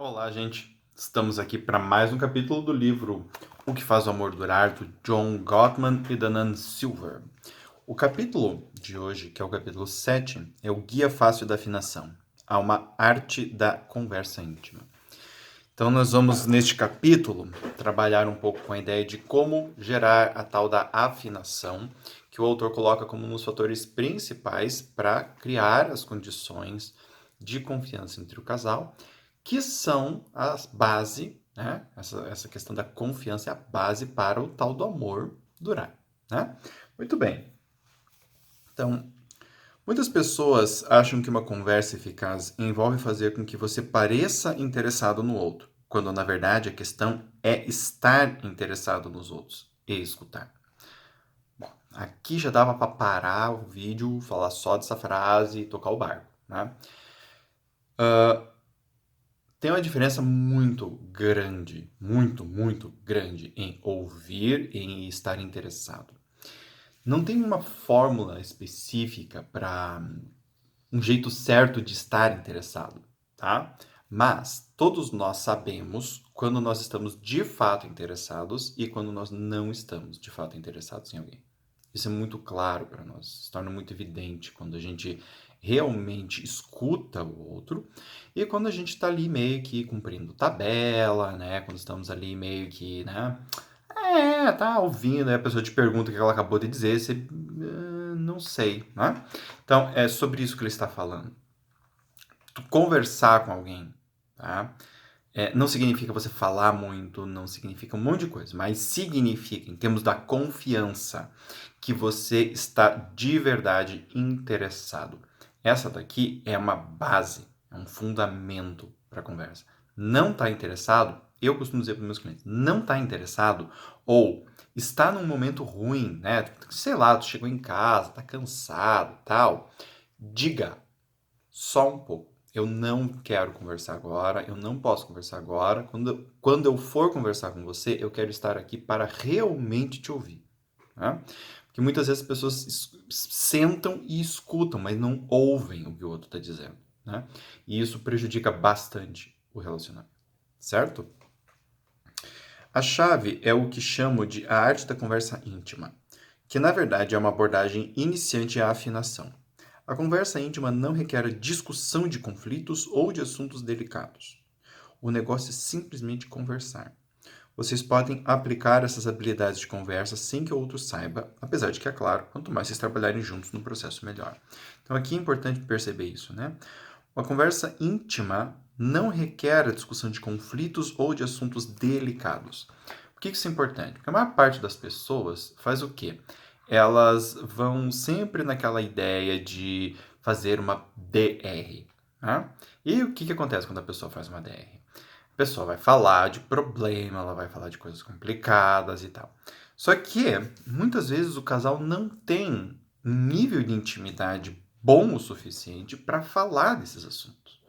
Olá, gente. Estamos aqui para mais um capítulo do livro O que faz o amor durar, do John Gottman e da Nan Silver. O capítulo de hoje, que é o capítulo 7, é o Guia Fácil da Afinação, a uma arte da conversa íntima. Então, nós vamos, neste capítulo, trabalhar um pouco com a ideia de como gerar a tal da afinação, que o autor coloca como um dos fatores principais para criar as condições de confiança entre o casal, que são a base, né? Essa questão da confiança é a base para o tal do amor durar, né? Muito bem. Então, muitas pessoas acham que uma conversa eficaz envolve fazer com que você pareça interessado no outro, quando na verdade a questão é estar interessado nos outros e escutar. Bom, aqui já dava para parar o vídeo, falar só dessa frase e tocar o barco, né? Tem uma diferença muito grande, muito grande em ouvir e em estar interessado. Não tem uma fórmula específica para um jeito certo de estar interessado, tá? Mas todos nós sabemos quando nós estamos de fato interessados e quando nós não estamos de fato interessados em alguém. Isso é muito claro para nós, se torna muito evidente quando a gente realmente escuta o outro e quando a gente está ali meio que cumprindo tabela, né? Quando estamos ali meio que, né? Tá ouvindo, aí a pessoa te pergunta o que ela acabou de dizer, você não sei, né? Então, é sobre isso que ele está falando. Tu conversar com alguém, tá? Não significa você falar muito, não significa um monte de coisa, mas significa, em termos da confiança, que você está de verdade interessado. Essa daqui é uma base, é um fundamento para a conversa. Não está interessado, eu costumo dizer para meus clientes, não está interessado ou está num momento ruim, né? Sei lá, tu chegou em casa, tá cansado, tal. Diga só um pouco. Eu não quero conversar agora, eu não posso conversar agora. Quando eu for conversar com você, eu quero estar aqui para realmente te ouvir. Né? Porque muitas vezes as pessoas sentam e escutam, mas não ouvem o que o outro está dizendo. Né? E isso prejudica bastante o relacionamento. Certo? A chave é o que chamo de a arte da conversa íntima, que na verdade é uma abordagem iniciante à afinação. A conversa íntima não requer a discussão de conflitos ou de assuntos delicados. O negócio é simplesmente conversar. Vocês podem aplicar essas habilidades de conversa sem que o outro saiba, apesar de que, é claro, quanto mais vocês trabalharem juntos no processo, melhor. Então aqui é importante perceber isso, né? Uma conversa íntima não requer a discussão de conflitos ou de assuntos delicados. Por que isso é importante? Porque a maior parte das pessoas faz o quê? Elas vão sempre naquela ideia de fazer uma DR. Né? E o que acontece quando a pessoa faz uma DR? A pessoa vai falar de problema, ela vai falar de coisas complicadas e tal. Só que, muitas vezes, o casal não tem um nível de intimidade bom o suficiente para falar desses assuntos.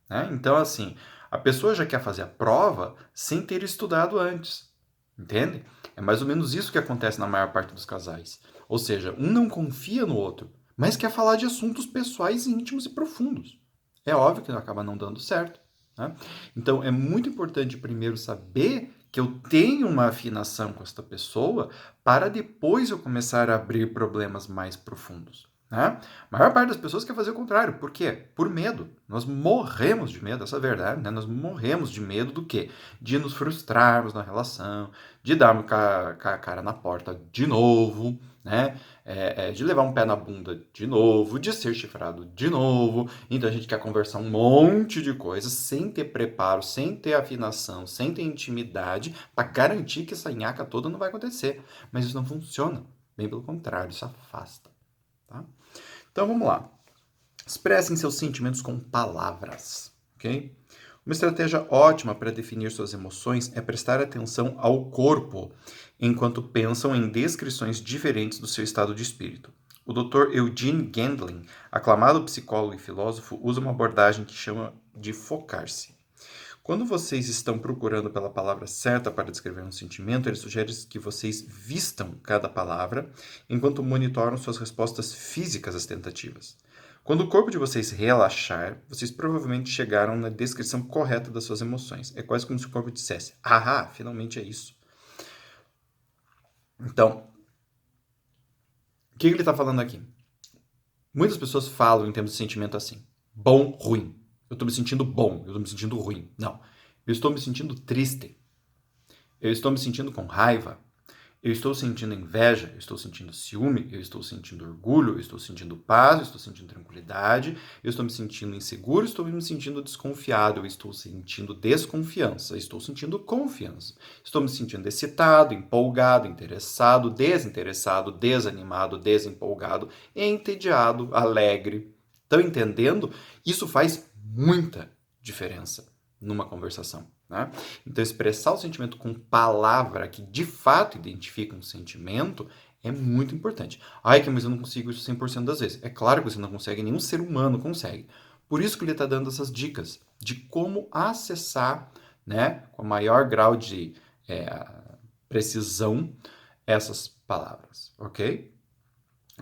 Né? Então, assim, a pessoa já quer fazer a prova sem ter estudado antes. Entende? É mais ou menos isso que acontece na maior parte dos casais. Ou seja, um não confia no outro, mas quer falar de assuntos pessoais, íntimos e profundos. É óbvio que acaba não dando certo. Né? Então, é muito importante primeiro saber que eu tenho uma afinação com esta pessoa para depois eu começar a abrir problemas mais profundos. Né? A maior parte das pessoas quer fazer o contrário. Por quê? Por medo. Nós morremos de medo, essa é a verdade. Né? Nós morremos de medo do quê? De nos frustrarmos na relação, de darmos com a cara na porta de novo, né? De levar um pé na bunda de novo, de ser chifrado de novo. Então a gente quer conversar um monte de coisas sem ter preparo, sem ter afinação, sem ter intimidade, para garantir que essa nhaca toda não vai acontecer. Mas isso não funciona. Bem pelo contrário, isso afasta. Tá? Então vamos lá. Expressem seus sentimentos com palavras, ok? Uma estratégia ótima para definir suas emoções é prestar atenção ao corpo enquanto pensam em descrições diferentes do seu estado de espírito. O Dr. Eugene Gendlin, aclamado psicólogo e filósofo, usa uma abordagem que chama de focar-se. Quando vocês estão procurando pela palavra certa para descrever um sentimento, ele sugere que vocês vistam cada palavra enquanto monitoram suas respostas físicas às tentativas. Quando o corpo de vocês relaxar, vocês provavelmente chegaram na descrição correta das suas emoções. É quase como se o corpo dissesse: ah, finalmente é isso. Então, o que ele está falando aqui? Muitas pessoas falam em termos de sentimento assim: bom, ruim. Eu estou me sentindo bom, eu estou me sentindo ruim. Não. Eu estou me sentindo triste. Eu estou me sentindo com raiva. Eu estou sentindo inveja, eu estou sentindo ciúme, eu estou sentindo orgulho, eu estou sentindo paz, eu estou sentindo tranquilidade, eu estou me sentindo inseguro, estou me sentindo desconfiado, eu estou sentindo desconfiança, eu estou sentindo confiança, estou me sentindo excitado, empolgado, interessado, desinteressado, desanimado, desempolgado, entediado, alegre. Estão entendendo? Isso faz muita diferença numa conversação. Né? Então, expressar o sentimento com palavra que de fato identifica um sentimento é muito importante. Ai, mas eu não consigo isso 100% das vezes. É claro que você não consegue, nenhum ser humano consegue. Por isso que ele está dando essas dicas de como acessar, né, com maior grau de precisão, essas palavras, ok?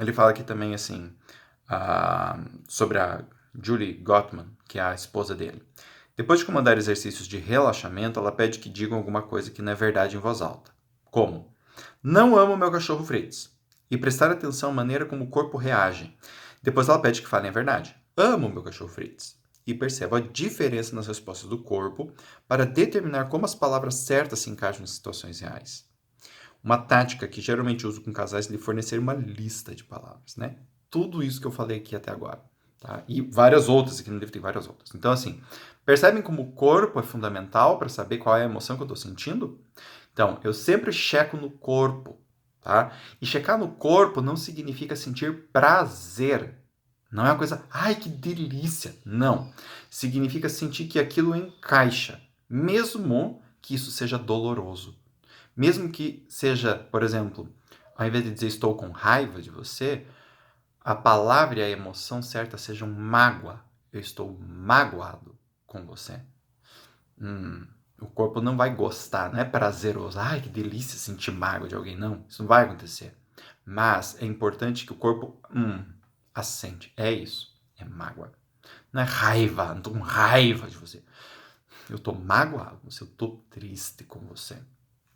Ele fala aqui também, assim, sobre a Julie Gottman, que é a esposa dele. Depois de comandar exercícios de relaxamento, ela pede que digam alguma coisa que não é verdade em voz alta. Como? Não amo meu cachorro Fritz. E prestar atenção à maneira como o corpo reage. Depois ela pede que falem a verdade. Amo meu cachorro Fritz. E perceba a diferença nas respostas do corpo para determinar como as palavras certas se encaixam em situações reais. Uma tática que geralmente uso com casais é lhe fornecer uma lista de palavras, né? Tudo isso que eu falei aqui até agora. Tá? E várias outras, aqui no livro tem várias outras. Então, assim, percebem como o corpo é fundamental para saber qual é a emoção que eu estou sentindo? Então, eu sempre checo no corpo, tá? E checar no corpo não significa sentir prazer. Não é uma coisa, ai, que delícia. Não. Significa sentir que aquilo encaixa, mesmo que isso seja doloroso. Mesmo que seja, por exemplo, ao invés de dizer estou com raiva de você, a palavra e a emoção certa sejam mágoa. Eu estou magoado com você. O corpo não vai gostar, não é prazeroso. Ai, que delícia sentir mágoa de alguém. Não, isso não vai acontecer. Mas é importante que o corpo assente. É isso, é mágoa. Não é raiva, não estou com raiva de você. Eu estou magoado com você, eu estou triste com você.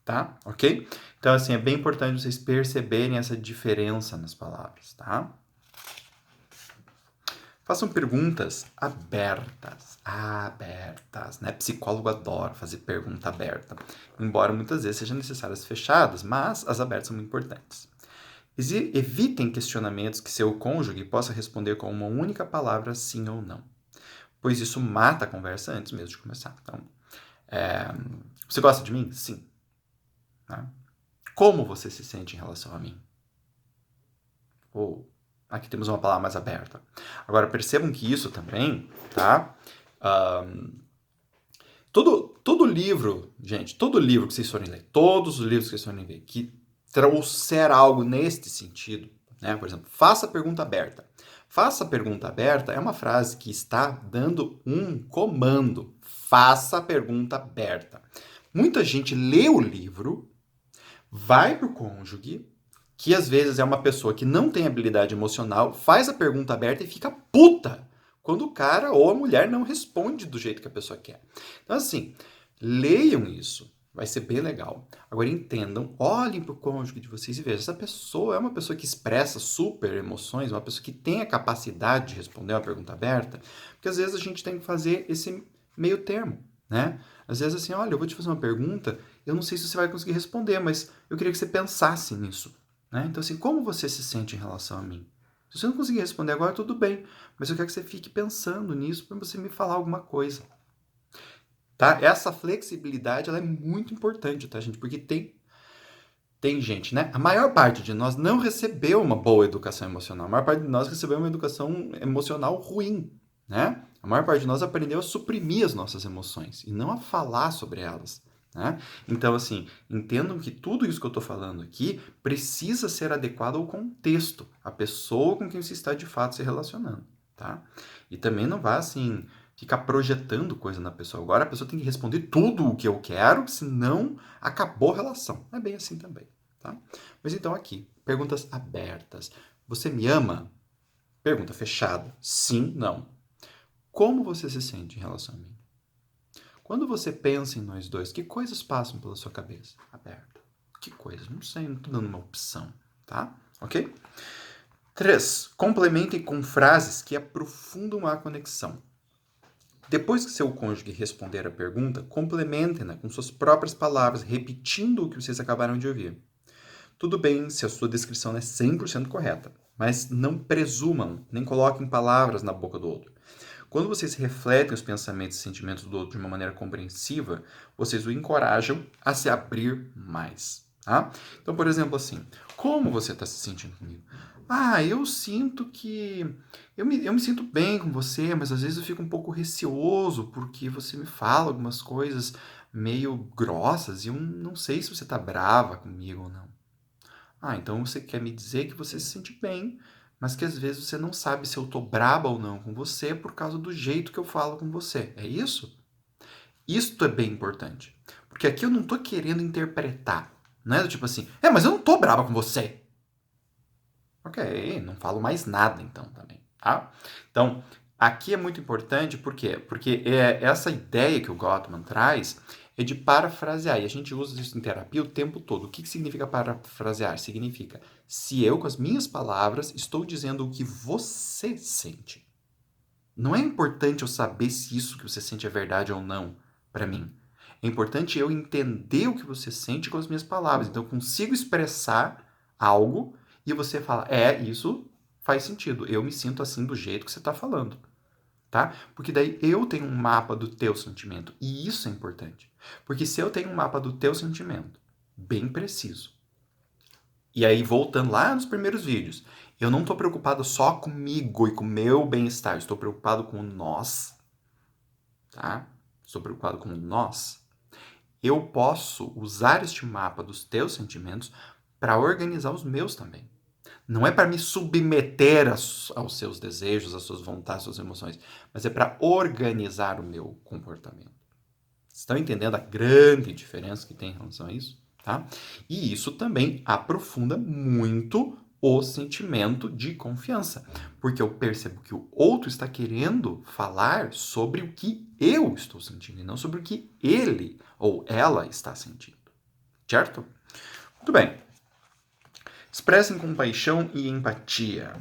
Tá? Ok? Então, assim, é bem importante vocês perceberem essa diferença nas palavras, tá? Façam perguntas abertas. Abertas, né? Psicólogo adora fazer pergunta aberta. Embora muitas vezes sejam necessárias fechadas, mas as abertas são muito importantes. Evitem questionamentos que seu cônjuge possa responder com uma única palavra sim ou não, pois isso mata a conversa antes mesmo de começar. Então, você gosta de mim? Sim. Né? Como você se sente em relação a mim? Ou aqui temos uma palavra mais aberta. Agora, percebam que isso também, tá? Todo livro, gente, todo livro que vocês forem ler, todos os livros que vocês forem ler, que trouxer algo neste sentido, né? Por exemplo, faça a pergunta aberta. Faça a pergunta aberta é uma frase que está dando um comando. Faça a pergunta aberta. Muita gente lê o livro, vai pro cônjuge, que às vezes é uma pessoa que não tem habilidade emocional, faz a pergunta aberta e fica puta quando o cara ou a mulher não responde do jeito que a pessoa quer. Então, assim, leiam isso. Vai ser bem legal. Agora entendam, olhem pro cônjuge de vocês e vejam. Essa pessoa é uma pessoa que expressa super emoções, uma pessoa que tem a capacidade de responder uma pergunta aberta, porque às vezes a gente tem que fazer esse meio termo, né? Às vezes assim, olha, eu vou te fazer uma pergunta, eu não sei se você vai conseguir responder, mas eu queria que você pensasse nisso. Né? Então, assim, como você se sente em relação a mim? Se você não conseguir responder agora, tudo bem. Mas eu quero que você fique pensando nisso para você me falar alguma coisa. Tá? Essa flexibilidade ela é muito importante, tá, gente? Porque tem gente, né? A maior parte de nós não recebeu uma boa educação emocional. A maior parte de nós recebeu uma educação emocional ruim, né? A maior parte de nós aprendeu a suprimir as nossas emoções e não a falar sobre elas. Né? Então, assim, entendam que tudo isso que eu estou falando aqui precisa ser adequado ao contexto, à pessoa com quem você está de fato se relacionando, tá? E também não vá, assim, ficar projetando coisa na pessoa. Agora a pessoa tem que responder tudo o que eu quero, senão acabou a relação. Não é bem assim também, tá? Mas então aqui, perguntas abertas. Você me ama? Pergunta fechada. Sim, não. Como você se sente em relação a mim? Quando você pensa em nós dois, que coisas passam pela sua cabeça? Aberta. Que coisas? Não sei, não estou dando uma opção, tá? Ok? 3. Complementem com frases que aprofundam a conexão. Depois que seu cônjuge responder a pergunta, complementem-na com suas próprias palavras, repetindo o que vocês acabaram de ouvir. Tudo bem se a sua descrição é 100% correta, mas não presumam, nem coloquem palavras na boca do outro. Quando vocês refletem os pensamentos e sentimentos do outro de uma maneira compreensiva, vocês o encorajam a se abrir mais. Tá? Então, por exemplo, assim, como você está se sentindo comigo? Eu sinto que... Eu me sinto bem com você, mas às vezes eu fico um pouco receoso porque você me fala algumas coisas meio grossas e eu não sei se você está brava comigo ou não. Então você quer me dizer que você se sente bem, mas que às vezes você não sabe se eu tô braba ou não com você por causa do jeito que eu falo com você. É isso? Isto é bem importante. Porque aqui eu não tô querendo interpretar. Não é do tipo assim, mas eu não tô braba com você. Ok, não falo mais nada então também, tá? Então, aqui é muito importante, por quê? Porque essa ideia que o Gottman traz é de parafrasear, e a gente usa isso em terapia o tempo todo. O que significa parafrasear? Significa, se eu, com as minhas palavras, estou dizendo o que você sente. Não é importante eu saber se isso que você sente é verdade ou não, para mim. É importante eu entender o que você sente com as minhas palavras. Então, eu consigo expressar algo e você fala, isso faz sentido. Eu me sinto assim do jeito que você está falando. Tá? Porque daí eu tenho um mapa do teu sentimento. E isso é importante. Porque se eu tenho um mapa do teu sentimento, bem preciso, e aí voltando lá nos primeiros vídeos, eu não estou preocupado só comigo e com o meu bem-estar, estou preocupado com nós, tá? Estou preocupado com nós. Eu posso usar este mapa dos teus sentimentos para organizar os meus também. Não é para me submeter aos seus desejos, às suas vontades, às suas emoções, mas é para organizar o meu comportamento. Estão entendendo a grande diferença que tem em relação a isso? Tá? E isso também aprofunda muito o sentimento de confiança, porque eu percebo que o outro está querendo falar sobre o que eu estou sentindo e não sobre o que ele ou ela está sentindo. Certo? Muito bem. Expressem compaixão e empatia.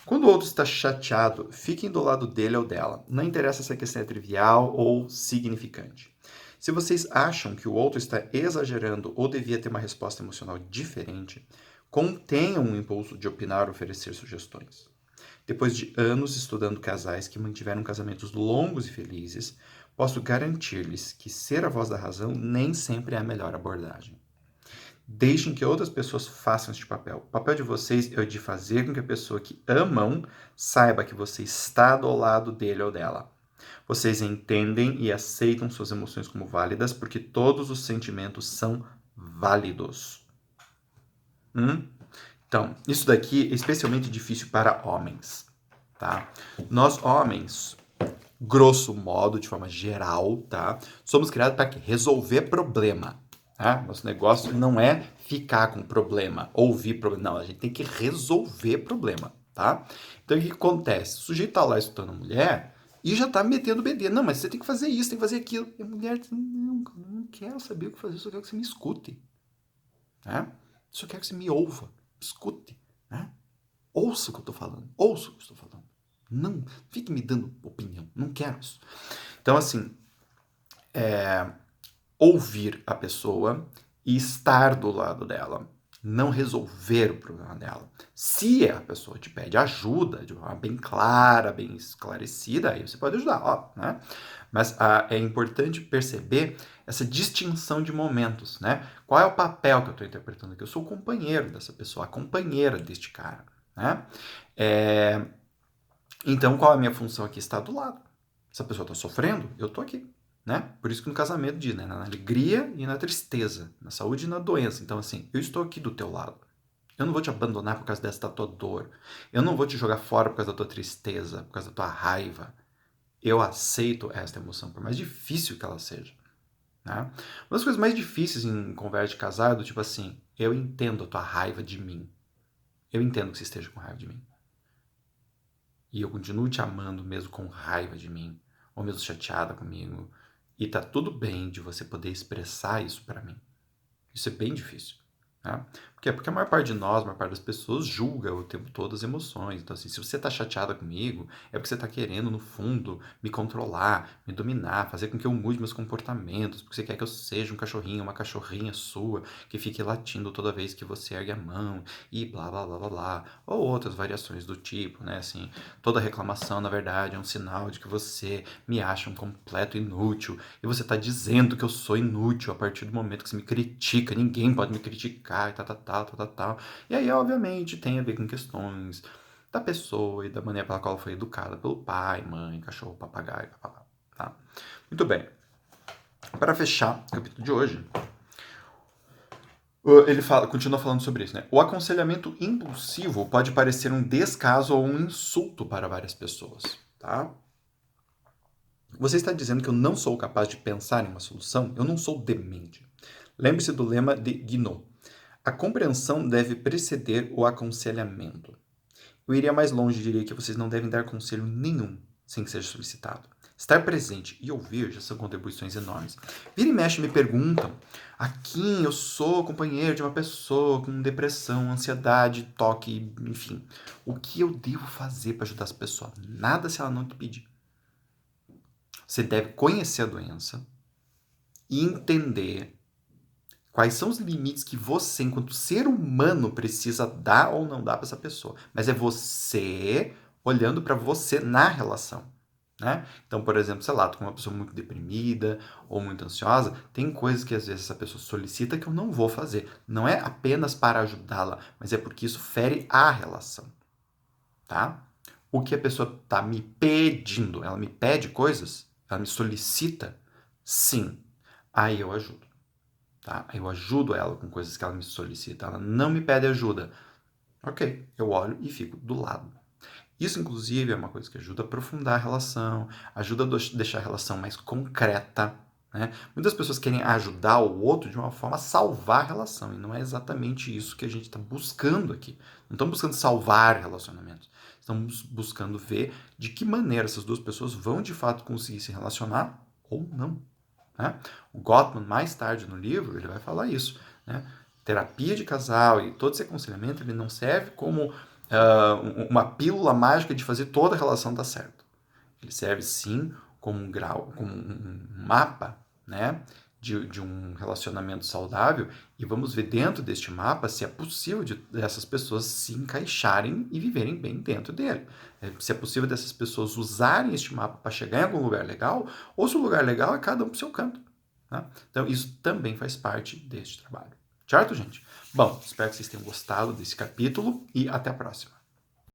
Quando o outro está chateado, fiquem do lado dele ou dela. Não interessa se a questão é trivial ou significante. Se vocês acham que o outro está exagerando ou devia ter uma resposta emocional diferente, contenham o impulso de opinar ou oferecer sugestões. Depois de anos estudando casais que mantiveram casamentos longos e felizes, posso garantir-lhes que ser a voz da razão nem sempre é a melhor abordagem. Deixem que outras pessoas façam este papel. O papel de vocês é o de fazer com que a pessoa que amam saiba que você está do lado dele ou dela. Vocês entendem e aceitam suas emoções como válidas porque todos os sentimentos são válidos. Então, isso daqui é especialmente difícil para homens, tá? Nós homens, grosso modo, de forma geral, tá? Somos criados para resolver problema. Tá? Nosso negócio não é ficar com problema, ouvir problema. Não, a gente tem que resolver problema, tá? Então, o que acontece? O sujeito tá lá escutando a mulher e já tá metendo o bedelho. Não, mas você tem que fazer isso, tem que fazer aquilo. E a mulher diz, não quero saber o que fazer, só quero que você me escute. Né? Só quero que você me ouva, escute. Né? Ouça o que eu tô falando, ouça o que eu estou falando. Não fique me dando opinião, não quero isso. Então, assim, ouvir a pessoa e estar do lado dela, não resolver o problema dela. Se a pessoa te pede ajuda de uma forma bem clara, bem esclarecida, aí você pode ajudar, né? Mas é importante perceber essa distinção de momentos, né? Qual é o papel que eu estou interpretando aqui? Eu sou o companheiro dessa pessoa, a companheira deste cara, né? Então, qual é a minha função aqui? Estar do lado. Se a pessoa está sofrendo, eu estou aqui. Né? Por isso que no casamento diz, né? Na alegria e na tristeza, na saúde e na doença. Então, assim, eu estou aqui do teu lado. Eu não vou te abandonar por causa desta tua dor. Eu não vou te jogar fora por causa da tua tristeza, por causa da tua raiva. Eu aceito esta emoção, por mais difícil que ela seja. Né? Uma das coisas mais difíceis em conversa de casal é do tipo assim, eu entendo a tua raiva de mim. Eu entendo que você esteja com raiva de mim. e eu continuo te amando mesmo com raiva de mim, ou mesmo chateada comigo, e tá tudo bem de você poder expressar isso para mim. Isso é bem difícil. Tá? Por quê? Porque a maior parte de nós, a maior parte das pessoas julga o tempo todo as emoções. Então, assim, se você está chateada comigo, é porque você está querendo, no fundo, me controlar, me dominar, fazer com que eu mude meus comportamentos, porque você quer que eu seja um cachorrinho, uma cachorrinha sua, que fique latindo toda vez que você ergue a mão, e blá, blá, blá, blá, blá. Ou outras variações do tipo, né? Assim, toda reclamação, na verdade, é um sinal de que você me acha um completo inútil, e você está dizendo que eu sou inútil a partir do momento que você me critica, ninguém pode me criticar, e tal. E aí, obviamente, tem a ver com questões da pessoa e da maneira pela qual ela foi educada pelo pai, mãe, cachorro, papagaio, papapá, tá? Muito bem. Para fechar o capítulo de hoje, ele continua falando sobre isso, né? O aconselhamento impulsivo pode parecer um descaso ou um insulto para várias pessoas, tá? Você está dizendo que eu não sou capaz de pensar em uma solução? Eu não sou demente. Lembre-se do lema de Guinot. A compreensão deve preceder o aconselhamento. Eu iria mais longe e diria que vocês não devem dar conselho nenhum sem que seja solicitado. Estar presente e ouvir já são contribuições enormes. Vira e mexe me perguntam: Kim, eu sou companheiro de uma pessoa com depressão, ansiedade, toque, enfim. O que eu devo fazer para ajudar essa pessoa? Nada se ela não te pedir. Você deve conhecer a doença e entender quais são os limites que você, enquanto ser humano, precisa dar ou não dar para essa pessoa. Mas é você olhando para você na relação. Né? Então, por exemplo, sei lá, tô com uma pessoa muito deprimida ou muito ansiosa, tem coisas que às vezes essa pessoa solicita que eu não vou fazer. Não é apenas para ajudá-la, mas é porque isso fere a relação. Tá? O que a pessoa está me pedindo, ela me pede coisas, ela me solicita, sim, aí eu ajudo. Tá? Eu ajudo ela com coisas que ela me solicita. Ela não me pede ajuda. Ok, eu olho e fico do lado. Isso, inclusive, é uma coisa que ajuda a aprofundar a relação, ajuda a deixar a relação mais concreta. Né? Muitas pessoas querem ajudar o outro de uma forma a salvar a relação, e não é exatamente isso que a gente está buscando aqui. Não estamos buscando salvar relacionamentos. Estamos buscando ver de que maneira essas duas pessoas vão, de fato, conseguir se relacionar ou não. Né? O Gottman, mais tarde no livro, ele vai falar isso. Né? Terapia de casal e todo esse aconselhamento, ele não serve como uma pílula mágica de fazer toda a relação dar certo. Ele serve, sim, como um grau, como um mapa, né, de um relacionamento saudável, e vamos ver dentro deste mapa se é possível dessas pessoas se encaixarem e viverem bem dentro dele. Se é possível dessas pessoas usarem este mapa para chegar em algum lugar legal, ou se o lugar legal é cada um para o seu canto. Né? Então, isso também faz parte deste trabalho. Certo, gente? Bom, espero que vocês tenham gostado desse capítulo e até a próxima.